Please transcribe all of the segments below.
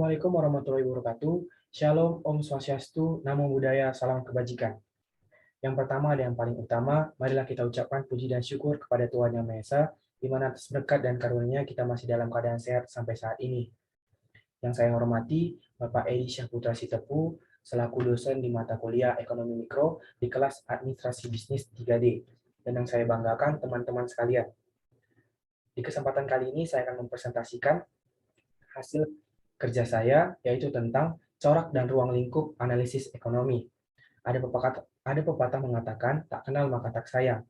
Assalamualaikum warahmatullahi wabarakatuh. Shalom, Om Swastiastu, Namo Buddhaya, Salam Kebajikan. Yang pertama dan yang paling utama, marilah kita ucapkan puji dan syukur kepada Tuhan Yang Maha Esa, di mana atas berkat dan karunia kita masih dalam keadaan sehat sampai saat ini. Yang saya hormati, Bapak Edi Syahputra Sitepu, selaku dosen di mata kuliah Ekonomi Mikro di kelas Administrasi Bisnis 3D. Dan yang saya banggakan, teman-teman sekalian. Di kesempatan kali ini, saya akan mempresentasikan hasil kerja saya, yaitu tentang corak dan ruang lingkup analisis ekonomi. Ada pepatah mengatakan, tak kenal maka tak sayang.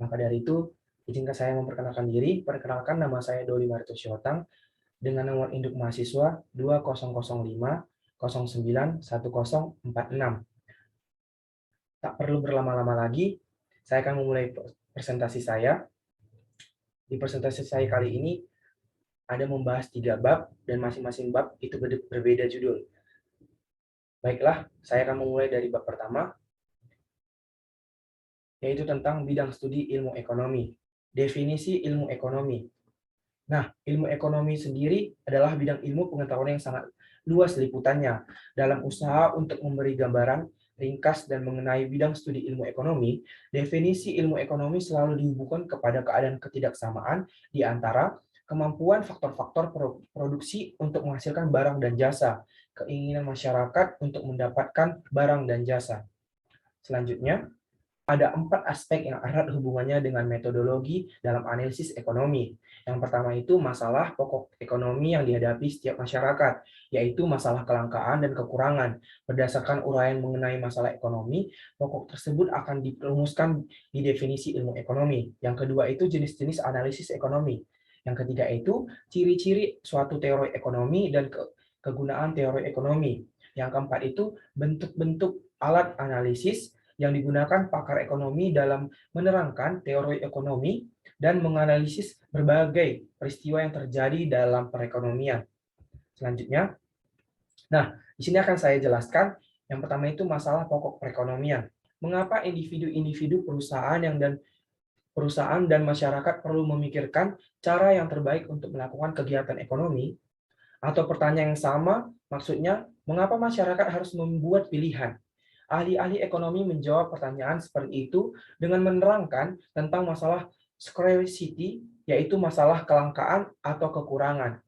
Maka dari itu, izinkan saya memperkenalkan diri. Perkenalkan, nama saya Doli Marito Syihotang, dengan nomor induk mahasiswa 2005 09 1046. Tak perlu berlama-lama lagi, saya akan memulai presentasi saya. Di presentasi saya kali ini, ada membahas 3 bab, dan masing-masing bab itu berbeda judul. Baiklah, saya akan memulai dari bab pertama, yaitu tentang bidang studi ilmu ekonomi. Definisi ilmu ekonomi. Nah, ilmu ekonomi sendiri adalah bidang ilmu pengetahuan yang sangat luas liputannya. Dalam usaha untuk memberi gambaran ringkas dan mengenai bidang studi ilmu ekonomi, definisi ilmu ekonomi selalu dihubungkan kepada keadaan ketidaksamaan di antara kemampuan faktor-faktor produksi untuk menghasilkan barang dan jasa, keinginan masyarakat untuk mendapatkan barang dan jasa. Selanjutnya, ada 4 aspek yang erat hubungannya dengan metodologi dalam analisis ekonomi. Yang pertama itu masalah pokok ekonomi yang dihadapi setiap masyarakat, yaitu masalah kelangkaan dan kekurangan. Berdasarkan uraian mengenai masalah ekonomi, pokok tersebut akan dirumuskan di definisi ilmu ekonomi. Yang kedua itu jenis-jenis analisis ekonomi. Yang ketiga itu ciri-ciri suatu teori ekonomi dan kegunaan teori ekonomi. Yang keempat itu bentuk-bentuk alat analisis yang digunakan pakar ekonomi dalam menerangkan teori ekonomi dan menganalisis berbagai peristiwa yang terjadi dalam perekonomian. Selanjutnya, di sini akan saya jelaskan. Yang pertama itu masalah pokok perekonomian. Mengapa individu-individu perusahaan dan masyarakat perlu memikirkan cara yang terbaik untuk melakukan kegiatan ekonomi? Atau pertanyaan yang sama, maksudnya, mengapa masyarakat harus membuat pilihan? Ahli-ahli ekonomi menjawab pertanyaan seperti itu dengan menerangkan tentang masalah scarcity, yaitu masalah kelangkaan atau kekurangan.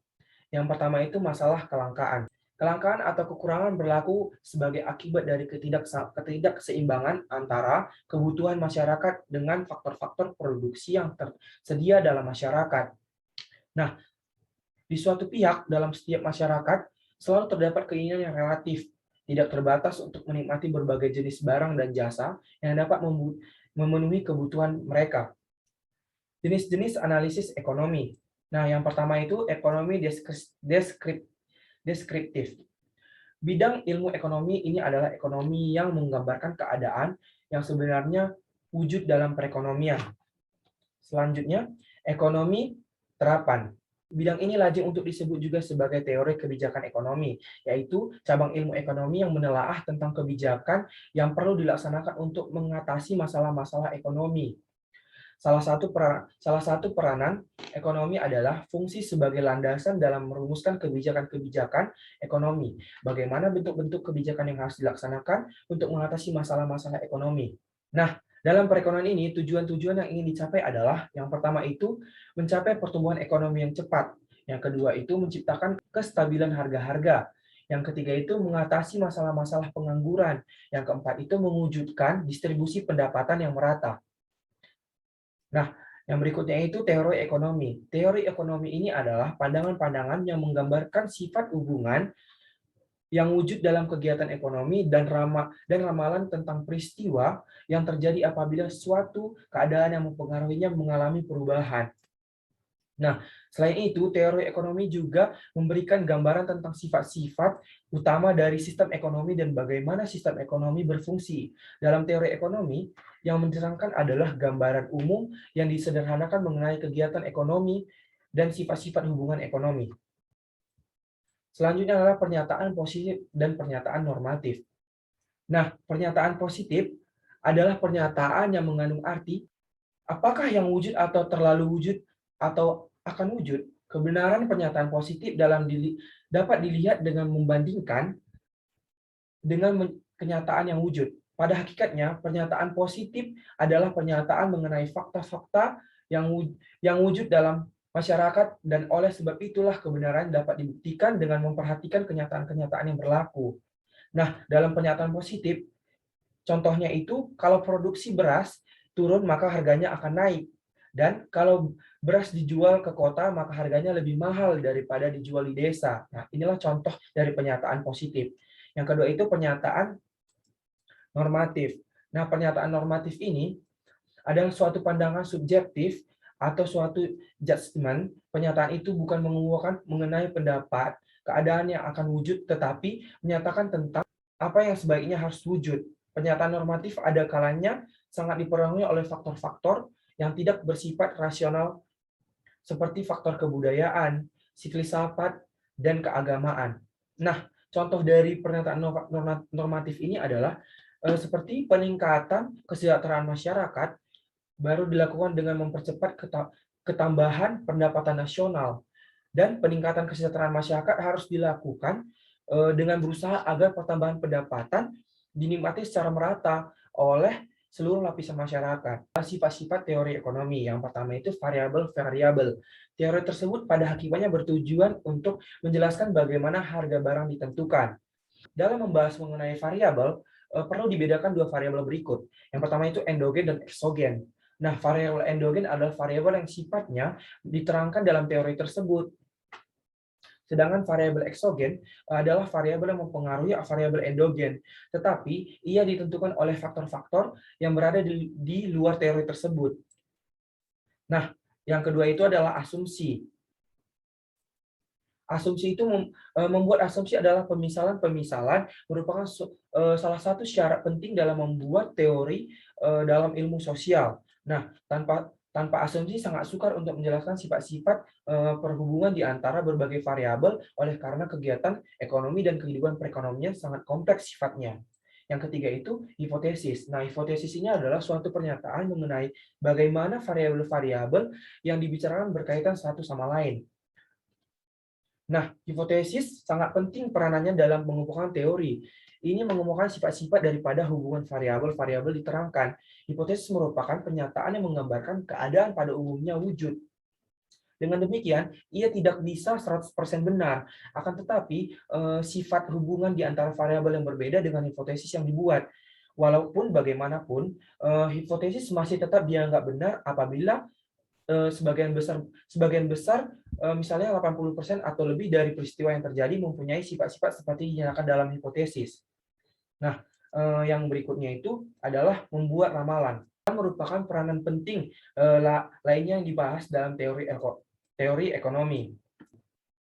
Yang pertama itu masalah kelangkaan. Kelangkaan atau kekurangan berlaku sebagai akibat dari ketidakseimbangan antara kebutuhan masyarakat dengan faktor-faktor produksi yang tersedia dalam masyarakat. Nah, di suatu pihak dalam setiap masyarakat selalu terdapat keinginan yang relatif, tidak terbatas untuk menikmati berbagai jenis barang dan jasa yang dapat memenuhi kebutuhan mereka. Jenis-jenis analisis ekonomi. Nah, yang pertama itu ekonomi deskriptif. Bidang ilmu ekonomi ini adalah ekonomi yang menggambarkan keadaan yang sebenarnya wujud dalam perekonomian. Selanjutnya, ekonomi terapan. Bidang ini lazim untuk disebut juga sebagai teori kebijakan ekonomi, yaitu cabang ilmu ekonomi yang menelaah tentang kebijakan yang perlu dilaksanakan untuk mengatasi masalah-masalah ekonomi. Salah satu peranan ekonomi adalah fungsi sebagai landasan dalam merumuskan kebijakan-kebijakan ekonomi. Bagaimana bentuk-bentuk kebijakan yang harus dilaksanakan untuk mengatasi masalah-masalah ekonomi. Nah, dalam perekonomian ini, tujuan-tujuan yang ingin dicapai adalah, yang pertama itu, mencapai pertumbuhan ekonomi yang cepat. Yang kedua itu, menciptakan kestabilan harga-harga. Yang ketiga itu, mengatasi masalah-masalah pengangguran. Yang keempat itu, mewujudkan distribusi pendapatan yang merata. Nah, yang berikutnya itu teori ekonomi. Teori ekonomi ini adalah pandangan-pandangan yang menggambarkan sifat hubungan yang wujud dalam kegiatan ekonomi dan ramalan tentang peristiwa yang terjadi apabila suatu keadaan yang mempengaruhinya mengalami perubahan. Nah, selain itu, teori ekonomi juga memberikan gambaran tentang sifat-sifat utama dari sistem ekonomi dan bagaimana sistem ekonomi berfungsi. Dalam teori ekonomi, yang diterangkan adalah gambaran umum yang disederhanakan mengenai kegiatan ekonomi dan sifat-sifat hubungan ekonomi. Selanjutnya adalah pernyataan positif dan pernyataan normatif. Nah, pernyataan positif adalah pernyataan yang mengandung arti apakah yang wujud atau terlalu wujud atau akan wujud. Kebenaran pernyataan positif dapat dilihat dengan membandingkan dengan kenyataan yang wujud. Pada hakikatnya, pernyataan positif adalah pernyataan mengenai fakta-fakta yang wujud dalam masyarakat, dan oleh sebab itulah kebenaran dapat dibuktikan dengan memperhatikan kenyataan-kenyataan yang berlaku. Nah, dalam pernyataan positif, contohnya itu kalau produksi beras turun maka harganya akan naik. Dan kalau beras dijual ke kota maka harganya lebih mahal daripada dijual di desa. Nah, inilah contoh dari pernyataan positif. Yang kedua itu pernyataan normatif. Nah, pernyataan normatif ini adalah suatu pandangan subjektif atau suatu judgement. Pernyataan itu bukan menguatkan mengenai pendapat, keadaan yang akan wujud, tetapi menyatakan tentang apa yang sebaiknya harus wujud. Pernyataan normatif ada kalanya sangat dipengaruhi oleh faktor-faktor yang tidak bersifat rasional seperti faktor kebudayaan, filsafat, dan keagamaan. Nah, contoh dari pernyataan normatif ini adalah seperti peningkatan kesejahteraan masyarakat baru dilakukan dengan mempercepat ketambahan pendapatan nasional, dan peningkatan kesejahteraan masyarakat harus dilakukan dengan berusaha agar pertambahan pendapatan dinikmati secara merata oleh seluruh lapisan masyarakat. Sifat-sifat teori ekonomi. Yang pertama itu variabel-variabel. Teori tersebut pada hakikatnya bertujuan untuk menjelaskan bagaimana harga barang ditentukan. Dalam membahas mengenai variabel, perlu dibedakan dua variabel berikut. Yang pertama itu endogen dan eksogen. Nah, variabel endogen adalah variabel yang sifatnya diterangkan dalam teori tersebut. Sedangkan variabel eksogen adalah variabel yang mempengaruhi variabel endogen, tetapi ia ditentukan oleh faktor-faktor yang berada di luar teori tersebut. Nah, yang kedua itu adalah asumsi. Asumsi itu membuat asumsi adalah pemisalan-pemisalan merupakan salah satu syarat penting dalam membuat teori dalam ilmu sosial. Nah, tanpa asumsi sangat sukar untuk menjelaskan sifat-sifat perhubungan di antara berbagai variabel oleh karena kegiatan ekonomi dan kehidupan perekonomian sangat kompleks sifatnya. Yang ketiga itu hipotesis. Nah, hipotesis ini adalah suatu pernyataan mengenai bagaimana variabel-variabel yang dibicarakan berkaitan satu sama lain. Nah, hipotesis sangat penting peranannya dalam mengumpulkan teori. Ini mengumpulkan sifat-sifat daripada hubungan variabel-variabel diterangkan. Hipotesis merupakan pernyataan yang menggambarkan keadaan pada umumnya wujud. Dengan demikian, ia tidak bisa 100% benar. Akan tetapi, sifat hubungan di antara variabel yang berbeda dengan hipotesis yang dibuat. Walaupun bagaimanapun, hipotesis masih tetap dianggap benar apabila sebagian besar misalnya 80% atau lebih dari peristiwa yang terjadi mempunyai sifat-sifat seperti dinyatakan dalam hipotesis. Nah, yang berikutnya itu adalah membuat ramalan. Merupakan peranan penting lainnya yang dibahas dalam teori ekonomi.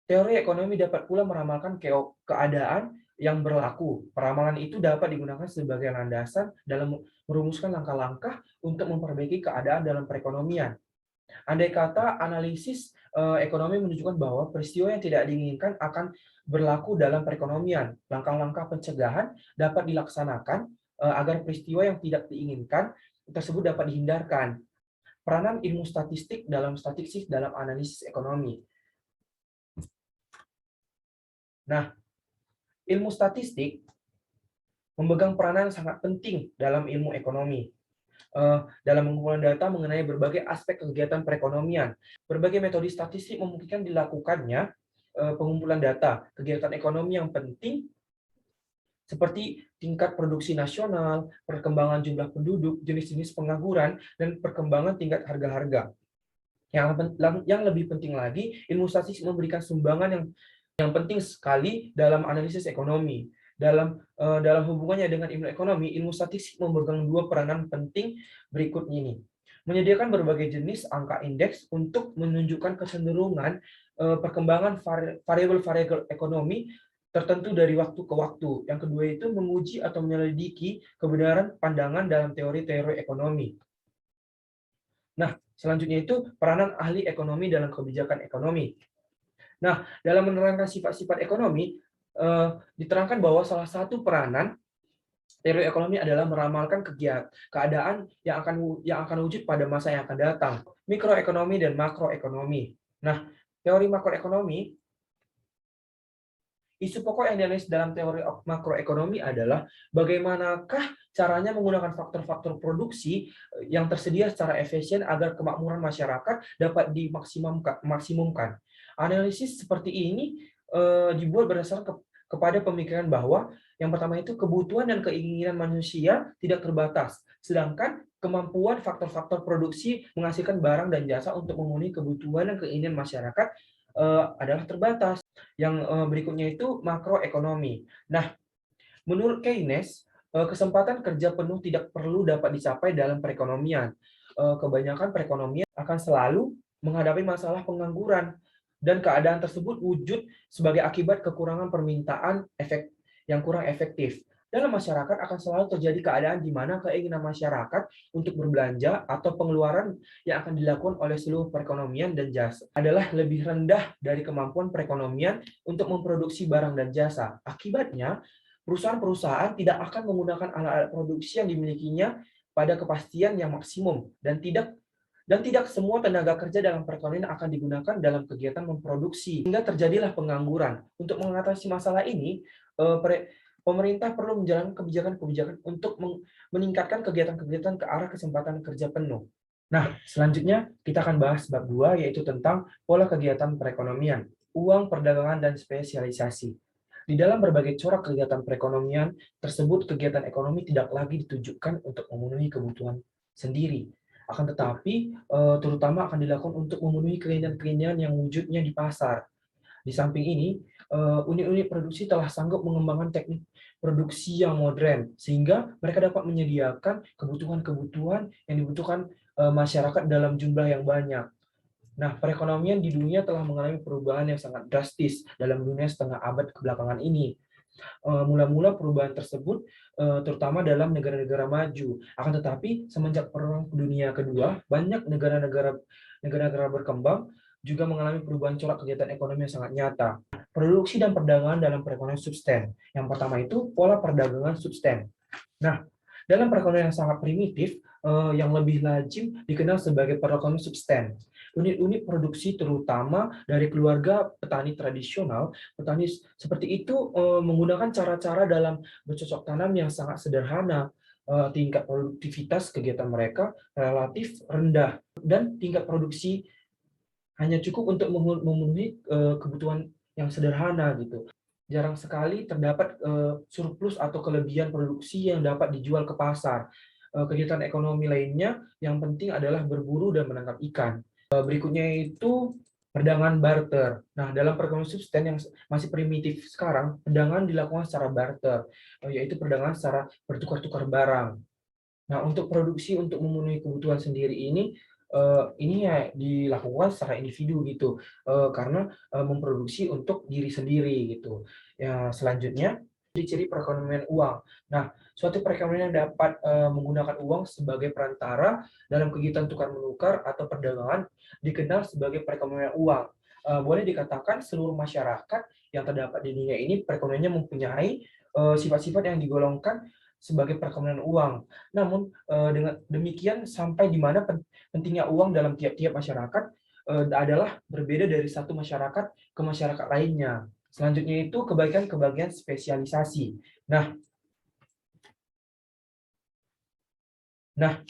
Teori ekonomi dapat pula meramalkan keadaan yang berlaku. Peramalan itu dapat digunakan sebagai landasan dalam merumuskan langkah-langkah untuk memperbaiki keadaan dalam perekonomian. Andai kata analisis ekonomi menunjukkan bahwa peristiwa yang tidak diinginkan akan berlaku dalam perekonomian, langkah-langkah pencegahan dapat dilaksanakan agar peristiwa yang tidak diinginkan tersebut dapat dihindarkan. Peranan ilmu statistik dalam analisis ekonomi. Nah, ilmu statistik memegang peranan sangat penting dalam ilmu ekonomi. Dalam mengumpulkan data mengenai berbagai aspek kegiatan perekonomian. Berbagai metode statistik memungkinkan dilakukannya pengumpulan data kegiatan ekonomi yang penting seperti tingkat produksi nasional, perkembangan jumlah penduduk, jenis-jenis pengangguran, dan perkembangan tingkat harga-harga. Yang lebih penting lagi, ilmu statistik memberikan sumbangan yang penting sekali dalam analisis ekonomi. Dalam hubungannya dengan ilmu ekonomi, ilmu statistik memegang dua peranan penting berikut ini. Menyediakan berbagai jenis angka indeks untuk menunjukkan kecenderungan perkembangan variabel-variabel ekonomi tertentu dari waktu ke waktu. Yang kedua itu menguji atau menyelidiki kebenaran pandangan dalam teori-teori ekonomi. Nah, selanjutnya itu peranan ahli ekonomi dalam kebijakan ekonomi. Nah, dalam menerangkan sifat-sifat ekonomi, diterangkan bahwa salah satu peranan teori ekonomi adalah meramalkan keadaan yang akan wujud pada masa yang akan datang. Mikroekonomi dan makroekonomi. Nah, Teori makroekonomi, isu pokok yang dianalisis dalam teori makroekonomi adalah bagaimanakah caranya menggunakan faktor-faktor produksi yang tersedia secara efisien agar kemakmuran masyarakat dapat dimaksimumkan. Analisis seperti ini dibuat berdasarkan kepada pemikiran bahwa yang pertama itu kebutuhan dan keinginan manusia tidak terbatas, sedangkan kemampuan faktor-faktor produksi menghasilkan barang dan jasa untuk memenuhi kebutuhan dan keinginan masyarakat adalah terbatas. Yang berikutnya itu makroekonomi. Nah, menurut Keynes, kesempatan kerja penuh tidak perlu dapat dicapai dalam perekonomian. Kebanyakan perekonomian akan selalu menghadapi masalah pengangguran, dan keadaan tersebut wujud sebagai akibat kekurangan permintaan yang kurang efektif. Dalam masyarakat akan selalu terjadi keadaan di mana keinginan masyarakat untuk berbelanja atau pengeluaran yang akan dilakukan oleh seluruh perekonomian dan jasa adalah lebih rendah dari kemampuan perekonomian untuk memproduksi barang dan jasa. Akibatnya, perusahaan-perusahaan tidak akan menggunakan alat-alat produksi yang dimilikinya pada kepastian yang maksimum, dan tidak semua tenaga kerja dalam perekonomian akan digunakan dalam kegiatan memproduksi, hingga terjadilah pengangguran. Untuk mengatasi masalah ini, pemerintah perlu menjalankan kebijakan-kebijakan untuk meningkatkan kegiatan-kegiatan ke arah kesempatan kerja penuh. Nah, selanjutnya kita akan bahas bab 2, yaitu tentang pola kegiatan perekonomian, uang, perdagangan, dan spesialisasi. Di dalam berbagai corak kegiatan perekonomian tersebut, kegiatan ekonomi tidak lagi ditujukan untuk memenuhi kebutuhan sendiri, akan tetapi terutama akan dilakukan untuk memenuhi keinginan-keinginan yang wujudnya di pasar. Di samping ini, unit-unit produksi telah sanggup mengembangkan teknik produksi yang modern, sehingga mereka dapat menyediakan kebutuhan-kebutuhan yang dibutuhkan masyarakat dalam jumlah yang banyak. Nah, perekonomian di dunia telah mengalami perubahan yang sangat drastis dalam dunia setengah abad kebelakangan ini. Mula-mula perubahan tersebut terutama dalam negara-negara maju. Akan tetapi, semenjak Perang Dunia Kedua, banyak negara-negara berkembang juga mengalami perubahan corak kegiatan ekonomi yang sangat nyata. Produksi dan perdagangan dalam perekonomian substen. Yang pertama itu pola perdagangan substen. Nah, dalam perekonomian yang sangat primitif, yang lebih lazim dikenal sebagai perekonomian substen. Unit-unit produksi terutama dari keluarga petani tradisional, petani seperti itu menggunakan cara-cara dalam bercocok tanam yang sangat sederhana. Tingkat produktivitas kegiatan mereka relatif rendah, dan tingkat produksi hanya cukup untuk memenuhi kebutuhan yang sederhana gitu. Jarang sekali terdapat surplus atau kelebihan produksi yang dapat dijual ke pasar. Kegiatan ekonomi lainnya yang penting adalah berburu dan menangkap ikan. Berikutnya itu perdagangan barter. Nah, dalam perekonomian subsisten yang masih primitif sekarang, perdagangan dilakukan secara barter, yaitu perdagangan secara bertukar-tukar barang. Nah, untuk produksi untuk memenuhi kebutuhan sendiri ini ya dilakukan secara individu gitu, karena memproduksi untuk diri sendiri gitu. Ya, selanjutnya ciri-ciri perekonomian uang. Nah, suatu perekonomian yang dapat menggunakan uang sebagai perantara dalam kegiatan tukar menukar atau perdagangan dikenal sebagai perekonomian uang. Boleh dikatakan seluruh masyarakat yang terdapat di dunia ini perekonomiannya mempunyai sifat-sifat yang digolongkan sebagai perekonomian uang. Namun dengan demikian sampai di mana pentingnya uang dalam tiap-tiap masyarakat adalah berbeda dari satu masyarakat ke masyarakat lainnya. Selanjutnya itu kebaikan-kebaikan spesialisasi. Nah,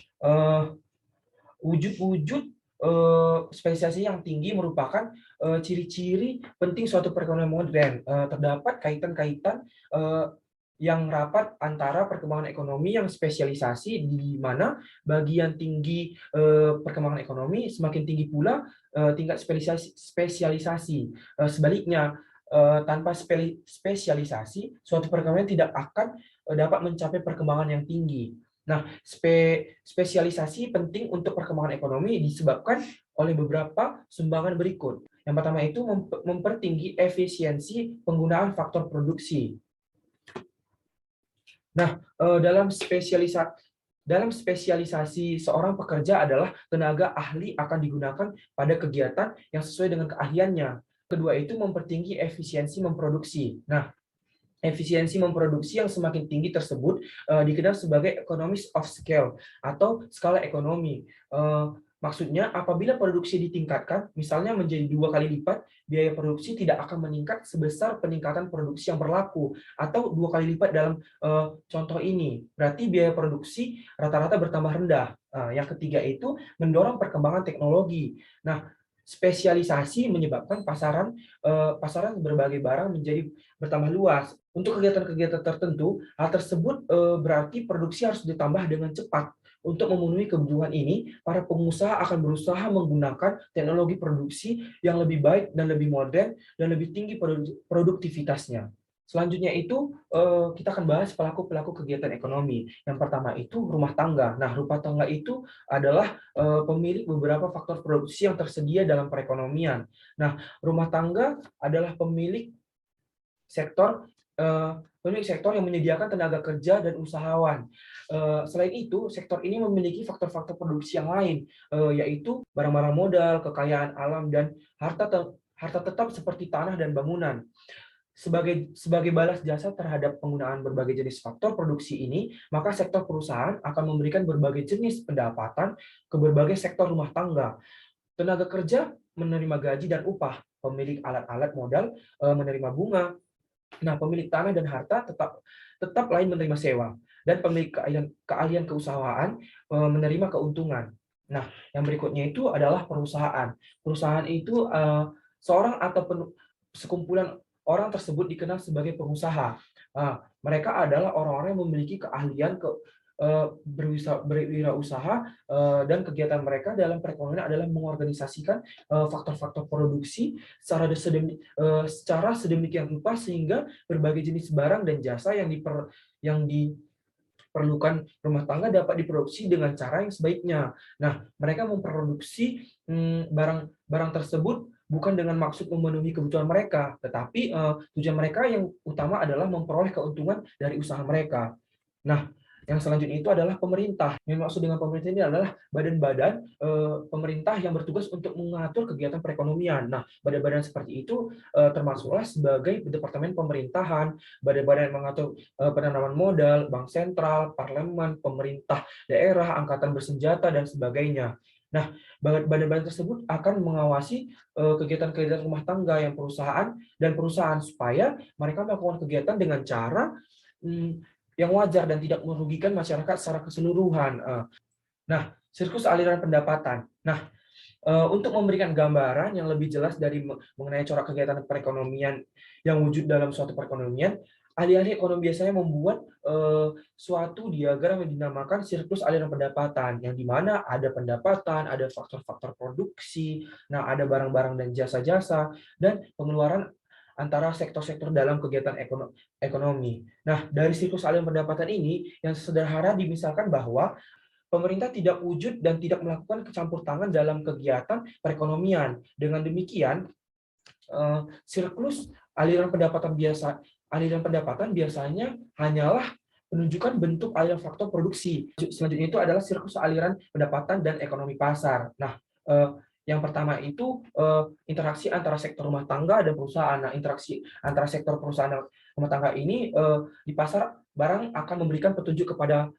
eh, wujud-wujud spesialisasi yang tinggi merupakan ciri-ciri penting suatu perekonomian modern. Terdapat kaitan-kaitan yang rapat antara perkembangan ekonomi yang spesialisasi, di mana bagian tinggi perkembangan ekonomi semakin tinggi pula tingkat spesialisasi. Sebaliknya, tanpa spesialisasi, suatu perekonomian tidak akan dapat mencapai perkembangan yang tinggi. Nah, spesialisasi penting untuk perkembangan ekonomi disebabkan oleh beberapa sumbangan berikut. Yang pertama itu mempertinggi efisiensi penggunaan faktor produksi. Nah, dalam spesialisasi seorang pekerja adalah tenaga ahli akan digunakan pada kegiatan yang sesuai dengan keahliannya. Kedua itu mempertinggi efisiensi memproduksi. Nah, efisiensi memproduksi yang semakin tinggi tersebut dikenal sebagai economies of scale atau skala ekonomi. Maksudnya, apabila produksi ditingkatkan, misalnya menjadi 2 kali lipat, biaya produksi tidak akan meningkat sebesar peningkatan produksi yang berlaku, atau 2 kali lipat dalam contoh ini. Berarti biaya produksi rata-rata bertambah rendah. Yang ketiga itu mendorong perkembangan teknologi. Nah, spesialisasi menyebabkan pasaran berbagai barang menjadi bertambah luas. Untuk kegiatan-kegiatan tertentu, hal tersebut berarti produksi harus ditambah dengan cepat. Untuk memenuhi kebutuhan ini, para pengusaha akan berusaha menggunakan teknologi produksi yang lebih baik dan lebih modern dan lebih tinggi produktivitasnya. Selanjutnya itu kita akan bahas pelaku-pelaku kegiatan ekonomi. Yang pertama itu rumah tangga. Nah, rumah tangga itu adalah pemilik beberapa faktor produksi yang tersedia dalam perekonomian. Nah, rumah tangga adalah sektor pemilik sektor yang menyediakan tenaga kerja dan usahawan. Selain itu, sektor ini memiliki faktor-faktor produksi yang lain, yaitu barang-barang modal, kekayaan alam, dan harta tetap seperti tanah dan bangunan. Sebagai balas jasa terhadap penggunaan berbagai jenis faktor produksi ini, maka sektor perusahaan akan memberikan berbagai jenis pendapatan ke berbagai sektor rumah tangga. Tenaga kerja menerima gaji dan upah, pemilik alat-alat modal menerima bunga. Nah, pemilik tanah dan harta tetap lain menerima sewa, dan pemilik keahlian keusahaan menerima keuntungan. Nah, yang berikutnya itu adalah perusahaan. Perusahaan itu seorang atau sekumpulan orang tersebut dikenal sebagai pengusaha. Mereka adalah orang-orang yang memiliki keahlian berwirausaha, dan kegiatan mereka dalam perekonomian adalah mengorganisasikan faktor-faktor produksi secara sedemikian rupa sehingga berbagai jenis barang dan jasa yang diperlukan rumah tangga dapat diproduksi dengan cara yang sebaiknya. Nah, mereka memproduksi barang tersebut bukan dengan maksud memenuhi kebutuhan mereka, tetapi tujuan mereka yang utama adalah memperoleh keuntungan dari usaha mereka. Nah, yang selanjutnya itu adalah pemerintah. Yang maksud dengan pemerintah ini adalah badan-badan pemerintah yang bertugas untuk mengatur kegiatan perekonomian. Nah, badan-badan seperti itu termasuklah sebagai departemen pemerintahan, badan-badan yang mengatur penanaman modal, bank sentral, parlemen, pemerintah daerah, angkatan bersenjata, dan sebagainya. Nah, badan-badan tersebut akan mengawasi kegiatan-kegiatan rumah tangga yang perusahaan supaya mereka melakukan kegiatan dengan cara yang wajar dan tidak merugikan masyarakat secara keseluruhan. Nah, siklus aliran pendapatan. Nah, untuk memberikan gambaran yang lebih jelas mengenai corak kegiatan perekonomian yang wujud dalam suatu perekonomian, ahli-ahli ekonomi biasanya membuat suatu diagram yang dinamakan siklus aliran pendapatan, yang di mana ada pendapatan, ada faktor-faktor produksi, nah ada barang-barang dan jasa-jasa, dan pengeluaran antara sektor-sektor dalam kegiatan ekonomi. Nah, dari siklus aliran pendapatan ini, yang sederhana dimisalkan bahwa pemerintah tidak wujud dan tidak melakukan kecampur tangan dalam kegiatan perekonomian. Dengan demikian, siklus aliran pendapatan biasanya hanyalah menunjukkan bentuk aliran faktor produksi. Selanjutnya itu adalah siklus aliran pendapatan dan ekonomi pasar. Nah, yang pertama itu interaksi antara sektor rumah tangga dan perusahaan. Nah, interaksi antara sektor perusahaan dan rumah tangga ini di pasar barang akan memberikan petunjuk kepada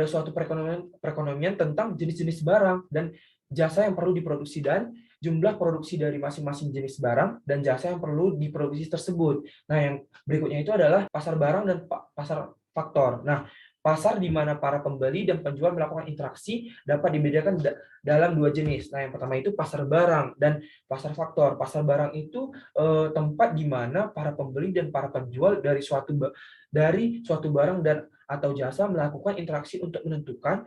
suatu perekonomian tentang jenis-jenis barang dan jasa yang perlu diproduksi dan jumlah produksi dari masing-masing jenis barang dan jasa yang perlu diproduksi tersebut. Nah, yang berikutnya itu adalah pasar barang dan pasar faktor. Nah, pasar di mana para pembeli dan penjual melakukan interaksi dapat dibedakan dalam 2 jenis. Nah, yang pertama itu pasar barang dan pasar faktor. Pasar barang itu tempat di mana para pembeli dan para penjual dari suatu barang dan atau jasa melakukan interaksi untuk menentukan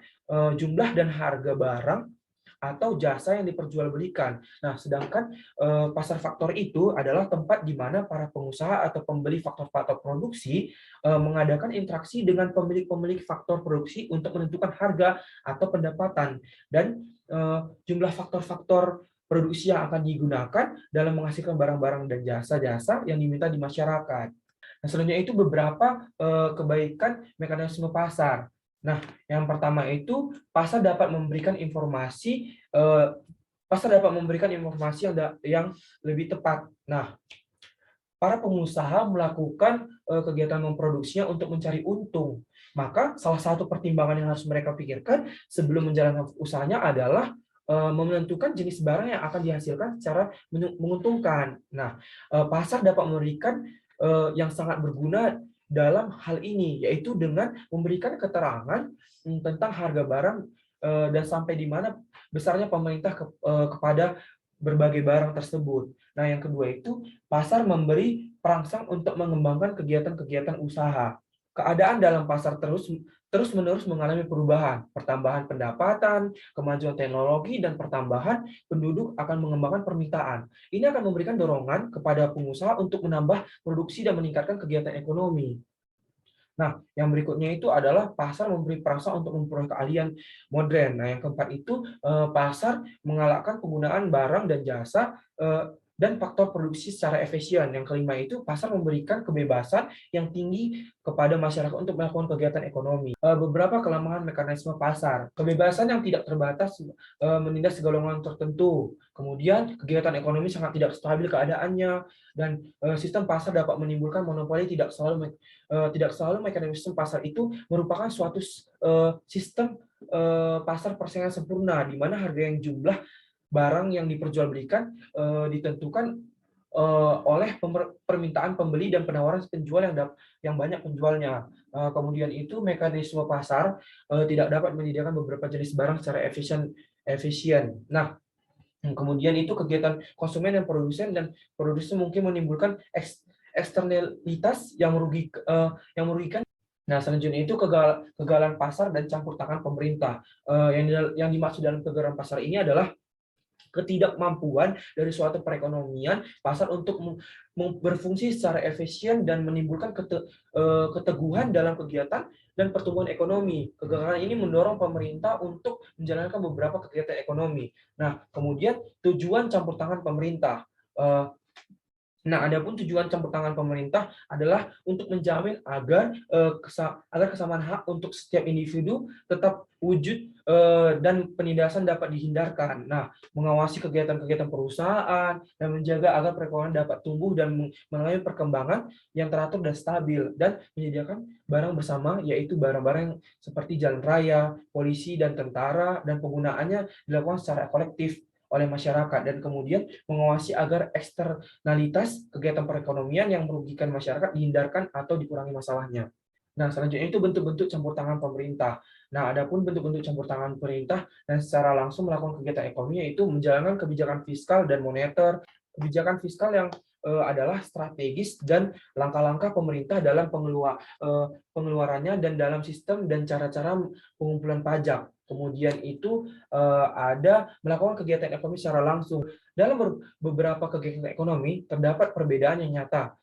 jumlah dan harga barang atau jasa yang diperjualbelikan. Nah, sedangkan pasar faktor itu adalah tempat di mana para pengusaha atau pembeli faktor-faktor produksi mengadakan interaksi dengan pemilik-pemilik faktor produksi untuk menentukan harga atau pendapatan dan jumlah faktor-faktor produksi yang akan digunakan dalam menghasilkan barang-barang dan jasa-jasa yang diminta di masyarakat. Nah, selanjutnya itu beberapa kebaikan mekanisme pasar. Nah, yang pertama itu pasar dapat memberikan informasi yang lebih tepat. Nah, para pengusaha melakukan kegiatan memproduksinya untuk mencari untung. Maka salah satu pertimbangan yang harus mereka pikirkan sebelum menjalankan usahanya adalah menentukan jenis barang yang akan dihasilkan secara menguntungkan. Nah, pasar dapat memberikan yang sangat berguna dalam hal ini, yaitu dengan memberikan keterangan tentang harga barang dan sampai di mana besarnya pemerintah kepada berbagai barang tersebut. Nah, yang kedua itu pasar memberi perangsang untuk mengembangkan kegiatan-kegiatan usaha. Keadaan dalam pasar terus-menerus mengalami perubahan, pertambahan pendapatan, kemajuan teknologi, dan pertambahan penduduk akan mengembangkan permintaan. Ini akan memberikan dorongan kepada pengusaha untuk menambah produksi dan meningkatkan kegiatan ekonomi. Nah, yang berikutnya itu adalah pasar memberi perangsang untuk memperoleh keahlian modern. Nah, yang keempat itu pasar mengalahkan penggunaan barang dan jasa dan faktor produksi secara efisien. Yang kelima itu pasar memberikan kebebasan yang tinggi kepada masyarakat untuk melakukan kegiatan ekonomi. Beberapa kelemahan mekanisme pasar. Kebebasan yang tidak terbatas menindas segolongan tertentu. Kemudian kegiatan ekonomi sangat tidak stabil keadaannya, dan sistem pasar dapat menimbulkan monopoli. Tidak selalu mekanisme pasar itu merupakan suatu sistem pasar persaingan sempurna, di mana harga yang jumlah barang yang diperjualbelikan ditentukan oleh permintaan pembeli dan penawaran penjual yang banyak penjualnya. Kemudian itu mekanisme pasar tidak dapat menyediakan beberapa jenis barang secara efisien. Nah, kemudian itu kegiatan konsumen dan produsen mungkin menimbulkan eksternalitas yang merugikan. Nah, selanjutnya itu kegagalan pasar dan campur tangan pemerintah. Yang dimaksud dalam kegagalan pasar ini adalah ketidakmampuan dari suatu perekonomian pasar untuk berfungsi secara efisien dan menimbulkan keteguhan dalam kegiatan dan pertumbuhan ekonomi. Kegagalan ini mendorong pemerintah untuk menjalankan beberapa kegiatan ekonomi. Nah, kemudian tujuan campur tangan pemerintah. Nah, adapun tujuan campur tangan pemerintah adalah untuk menjamin agar kesamaan hak untuk setiap individu tetap wujud dan penindasan dapat dihindarkan. Nah, mengawasi kegiatan-kegiatan perusahaan dan menjaga agar perekonomian dapat tumbuh dan mengalami perkembangan yang teratur dan stabil, dan menyediakan barang bersama, yaitu barang-barang seperti jalan raya, polisi, dan tentara, dan penggunaannya dilakukan secara kolektif oleh masyarakat, dan kemudian mengawasi agar eksternalitas kegiatan perekonomian yang merugikan masyarakat dihindarkan atau dikurangi masalahnya. Nah, selanjutnya itu bentuk-bentuk campur tangan pemerintah. Nah, adapun bentuk-bentuk campur tangan pemerintah dan secara langsung melakukan kegiatan ekonomi, yaitu menjalankan kebijakan fiskal dan moneter. Kebijakan fiskal yang adalah strategis dan langkah-langkah pemerintah dalam pengeluarannya dan dalam sistem dan cara-cara pengumpulan pajak. Kemudian itu ada melakukan kegiatan ekonomi secara langsung. Dalam beberapa kegiatan ekonomi terdapat perbedaan yang nyata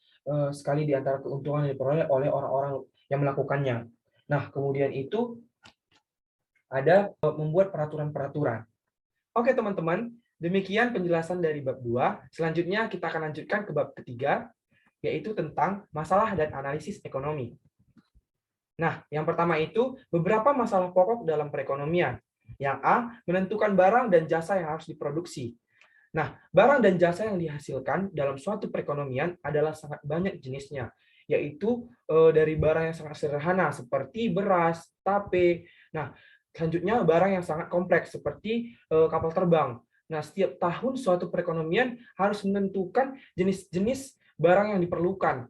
sekali di antara keuntungan yang diperoleh oleh orang-orang yang melakukannya. Nah, kemudian itu ada membuat peraturan-peraturan. Oke, teman-teman, demikian penjelasan dari bab 2. Selanjutnya kita akan lanjutkan ke bab ketiga, yaitu tentang masalah dan analisis ekonomi. Nah, yang pertama itu beberapa masalah pokok dalam perekonomian. Yang A, menentukan barang dan jasa yang harus diproduksi. Nah, barang dan jasa yang dihasilkan dalam suatu perekonomian adalah sangat banyak jenisnya, yaitu dari barang yang sangat sederhana seperti beras, tape. Nah, selanjutnya barang yang sangat kompleks seperti kapal terbang. Nah, setiap tahun suatu perekonomian harus menentukan jenis-jenis barang yang diperlukan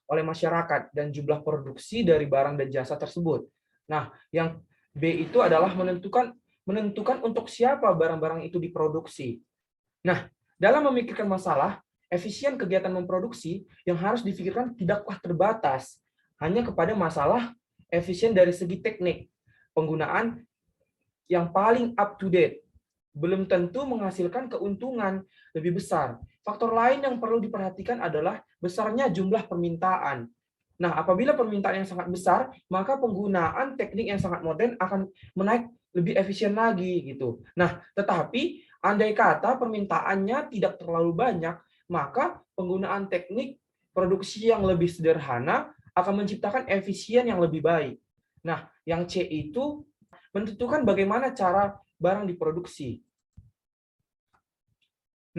oleh masyarakat dan jumlah produksi dari barang dan jasa tersebut. Nah, yang B itu adalah menentukan untuk siapa barang-barang itu diproduksi. Nah, dalam memikirkan masalah, efisien kegiatan memproduksi yang harus difikirkan tidaklah terbatas hanya kepada masalah efisien dari segi teknik, penggunaan yang paling up to date, belum tentu menghasilkan keuntungan lebih besar. Faktor lain yang perlu diperhatikan adalah besarnya jumlah permintaan. Nah, apabila permintaan yang sangat besar, maka penggunaan teknik yang sangat modern akan menaik lebih efisien lagi gitu. Nah, tetapi andai kata permintaannya tidak terlalu banyak, maka penggunaan teknik produksi yang lebih sederhana akan menciptakan efisien yang lebih baik. Nah, yang C itu menentukan bagaimana cara barang diproduksi.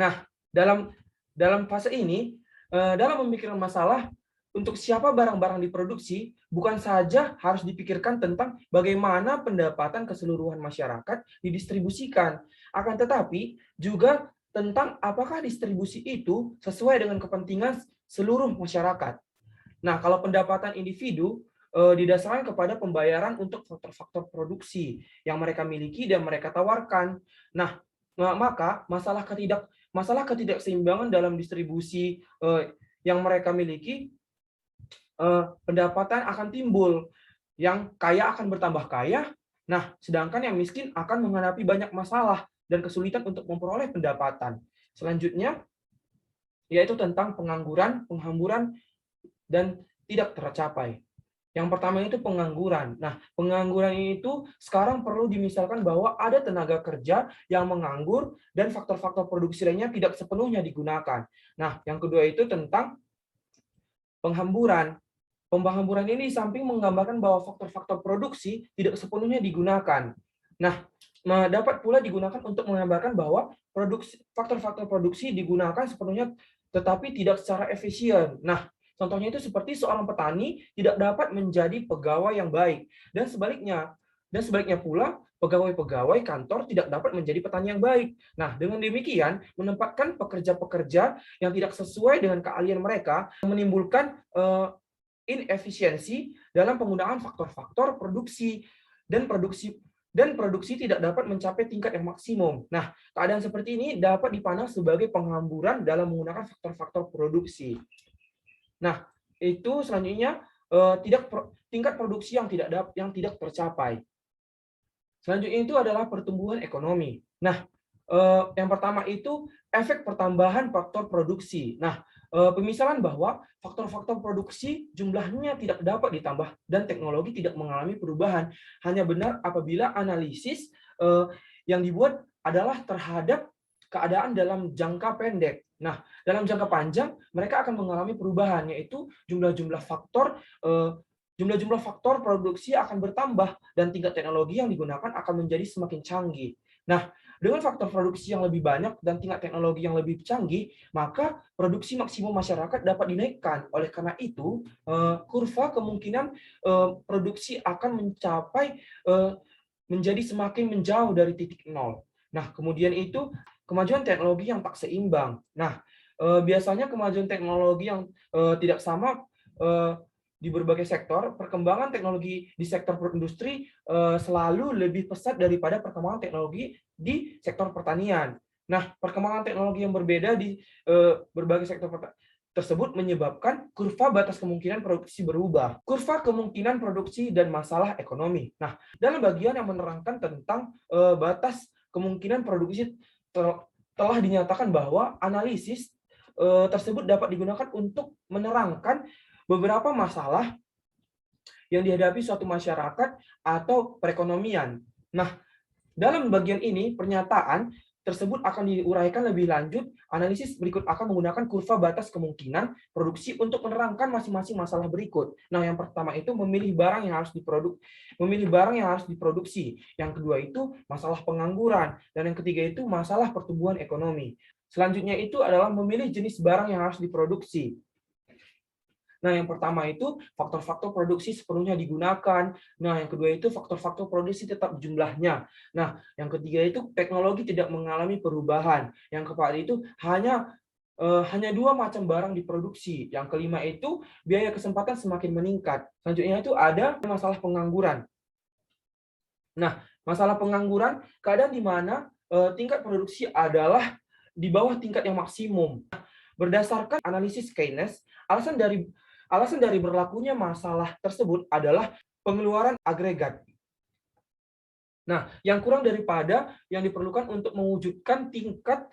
Nah, dalam fase ini dalam memikirkan masalah untuk siapa barang-barang diproduksi, bukan saja harus dipikirkan tentang bagaimana pendapatan keseluruhan masyarakat didistribusikan, akan tetapi juga tentang apakah distribusi itu sesuai dengan kepentingan seluruh masyarakat. Nah, kalau pendapatan individu didasarkan kepada pembayaran untuk faktor-faktor produksi yang mereka miliki dan mereka tawarkan. Nah, maka masalah ketidakseimbangan dalam distribusi yang mereka miliki, pendapatan akan timbul. Yang kaya akan bertambah kaya, nah sedangkan yang miskin akan menghadapi banyak masalah dan kesulitan untuk memperoleh pendapatan. Selanjutnya, yaitu tentang pengangguran, penghamburan, dan tidak tercapai. Yang pertama itu pengangguran. Nah, pengangguran itu sekarang perlu dimisalkan bahwa ada tenaga kerja yang menganggur dan faktor-faktor produksi lainnya tidak sepenuhnya digunakan. Nah, yang kedua itu tentang penghamburan. Penghamburan ini di samping menggambarkan bahwa faktor-faktor produksi tidak sepenuhnya digunakan. Nah, dapat pula digunakan untuk menggambarkan bahwa faktor-faktor produksi digunakan sepenuhnya tetapi tidak secara efisien. Nah, contohnya itu seperti seorang petani tidak dapat menjadi pegawai yang baik dan sebaliknya. Dan sebaliknya pula, pegawai-pegawai kantor tidak dapat menjadi petani yang baik. Nah, dengan demikian menempatkan pekerja-pekerja yang tidak sesuai dengan keahlian mereka menimbulkan inefisiensi dalam penggunaan faktor-faktor produksi dan produksi tidak dapat mencapai tingkat yang maksimum. Nah, keadaan seperti ini dapat dipandang sebagai penghamburan dalam menggunakan faktor-faktor produksi. Nah, itu selanjutnya tingkat produksi yang tidak tercapai. Selanjutnya itu adalah pertumbuhan ekonomi. Nah, yang pertama itu efek pertambahan faktor produksi. Nah, pemisalan bahwa faktor-faktor produksi jumlahnya tidak dapat ditambah dan teknologi tidak mengalami perubahan hanya benar apabila analisis yang dibuat adalah terhadap keadaan dalam jangka pendek. Nah, dalam jangka panjang mereka akan mengalami perubahan, yaitu jumlah-jumlah faktor produksi akan bertambah dan tingkat teknologi yang digunakan akan menjadi semakin canggih. Nah, dengan faktor produksi yang lebih banyak dan tingkat teknologi yang lebih canggih, maka produksi maksimum masyarakat dapat dinaikkan. Oleh karena itu, kurva kemungkinan produksi akan menjadi semakin menjauh dari titik nol. Nah, kemudian itu kemajuan teknologi yang tak seimbang. Nah, biasanya kemajuan teknologi yang tidak sama di berbagai sektor, perkembangan teknologi di sektor industri selalu lebih pesat daripada perkembangan teknologi di sektor pertanian. Nah, perkembangan teknologi yang berbeda di berbagai sektor tersebut menyebabkan kurva batas kemungkinan produksi berubah. Kurva kemungkinan produksi dan masalah ekonomi. Nah, dalam bagian yang menerangkan tentang batas kemungkinan produksi telah dinyatakan bahwa analisis tersebut dapat digunakan untuk menerangkan beberapa masalah yang dihadapi suatu masyarakat atau perekonomian. Nah, dalam bagian ini pernyataan tersebut akan diuraikan lebih lanjut. Analisis berikut akan menggunakan kurva batas kemungkinan produksi untuk menerangkan masing-masing masalah berikut. Nah, yang pertama itu memilih barang yang harus diproduksi. Yang kedua itu masalah pengangguran dan yang ketiga itu masalah pertumbuhan ekonomi. Selanjutnya itu adalah memilih jenis barang yang harus diproduksi. Nah, yang pertama itu faktor-faktor produksi sepenuhnya digunakan. Nah, yang kedua itu faktor-faktor produksi tetap jumlahnya. Nah, yang ketiga itu teknologi tidak mengalami perubahan. Yang keempat itu hanya dua macam barang diproduksi. Yang kelima itu biaya kesempatan semakin meningkat. Selanjutnya itu ada masalah pengangguran. Nah, masalah pengangguran keadaan di mana tingkat produksi adalah di bawah tingkat yang maksimum. Berdasarkan analisis Keynes, alasan dari berlakunya masalah tersebut adalah pengeluaran agregat. Nah, yang kurang daripada yang diperlukan untuk mewujudkan tingkat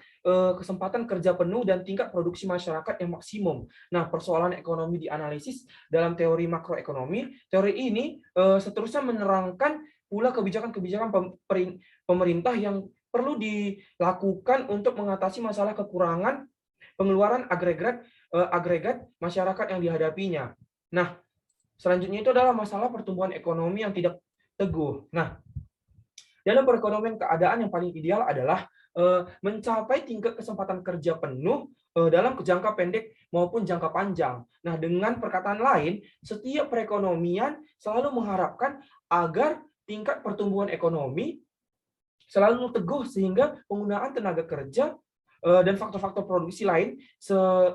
kesempatan kerja penuh dan tingkat produksi masyarakat yang maksimum. Nah, persoalan ekonomi dianalisis dalam teori makroekonomi. Teori ini seterusnya menerangkan pula kebijakan-kebijakan pemerintah yang perlu dilakukan untuk mengatasi masalah kekurangan pengeluaran agregat masyarakat yang dihadapinya. Nah, selanjutnya itu adalah masalah pertumbuhan ekonomi yang tidak teguh. Nah, Dalam perekonomian, keadaan yang paling ideal adalah mencapai tingkat kesempatan kerja penuh dalam jangka pendek maupun jangka panjang. Nah, dengan perkataan lain, setiap perekonomian selalu mengharapkan agar tingkat pertumbuhan ekonomi selalu teguh sehingga penggunaan tenaga kerja dan faktor-faktor produksi lain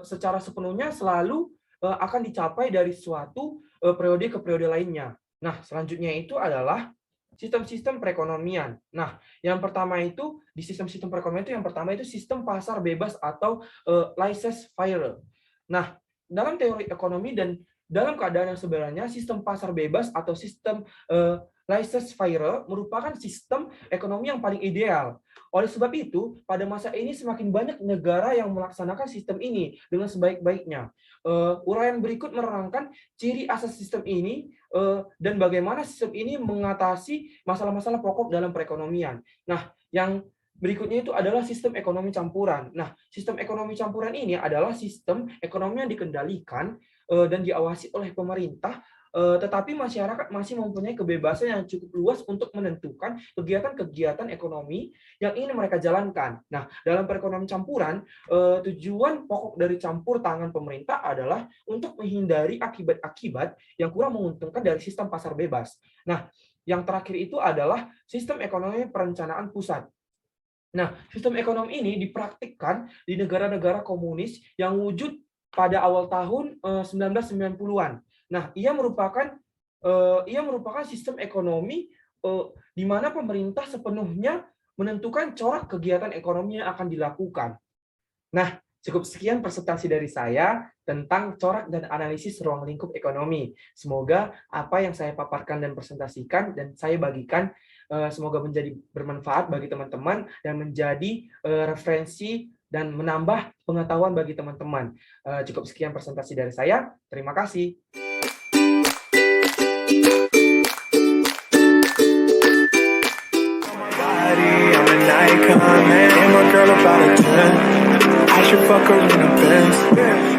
secara sepenuhnya selalu akan dicapai dari suatu periode ke periode lainnya. Nah, selanjutnya itu adalah sistem-sistem perekonomian. Nah, yang pertama itu di sistem-sistem perekonomian itu yang pertama itu sistem pasar bebas atau laissez-faire. Nah, dalam teori ekonomi dan dalam keadaan yang sebenarnya sistem pasar bebas atau sistem laissez-faire merupakan sistem ekonomi yang paling ideal. Oleh sebab itu, pada masa ini semakin banyak negara yang melaksanakan sistem ini dengan sebaik-baiknya. Uraian berikut menerangkan ciri asas sistem ini dan bagaimana sistem ini mengatasi masalah-masalah pokok dalam perekonomian. Nah, yang berikutnya itu adalah sistem ekonomi campuran. Nah, sistem ekonomi campuran ini adalah sistem ekonomi yang dikendalikan dan diawasi oleh pemerintah, tetapi masyarakat masih mempunyai kebebasan yang cukup luas untuk menentukan kegiatan-kegiatan ekonomi yang ingin mereka jalankan. Nah, dalam perekonomian campuran, tujuan pokok dari campur tangan pemerintah adalah untuk menghindari akibat-akibat yang kurang menguntungkan dari sistem pasar bebas. Nah, yang terakhir itu adalah sistem ekonomi perencanaan pusat. Nah, sistem ekonomi ini dipraktikkan di negara-negara komunis yang wujud pada awal tahun 1990-an. Nah, ia merupakan sistem ekonomi di mana pemerintah sepenuhnya menentukan corak kegiatan ekonomi yang akan dilakukan. Nah, cukup sekian presentasi dari saya tentang corak dan analisis ruang lingkup ekonomi. Semoga apa yang saya paparkan dan presentasikan dan saya bagikan semoga menjadi bermanfaat bagi teman-teman dan menjadi referensi dan menambah pengetahuan bagi teman-teman. Cukup sekian presentasi dari saya. Terima kasih. I'm an icon, man. Damn, my girl about a 10. I should fuck her in the Benz.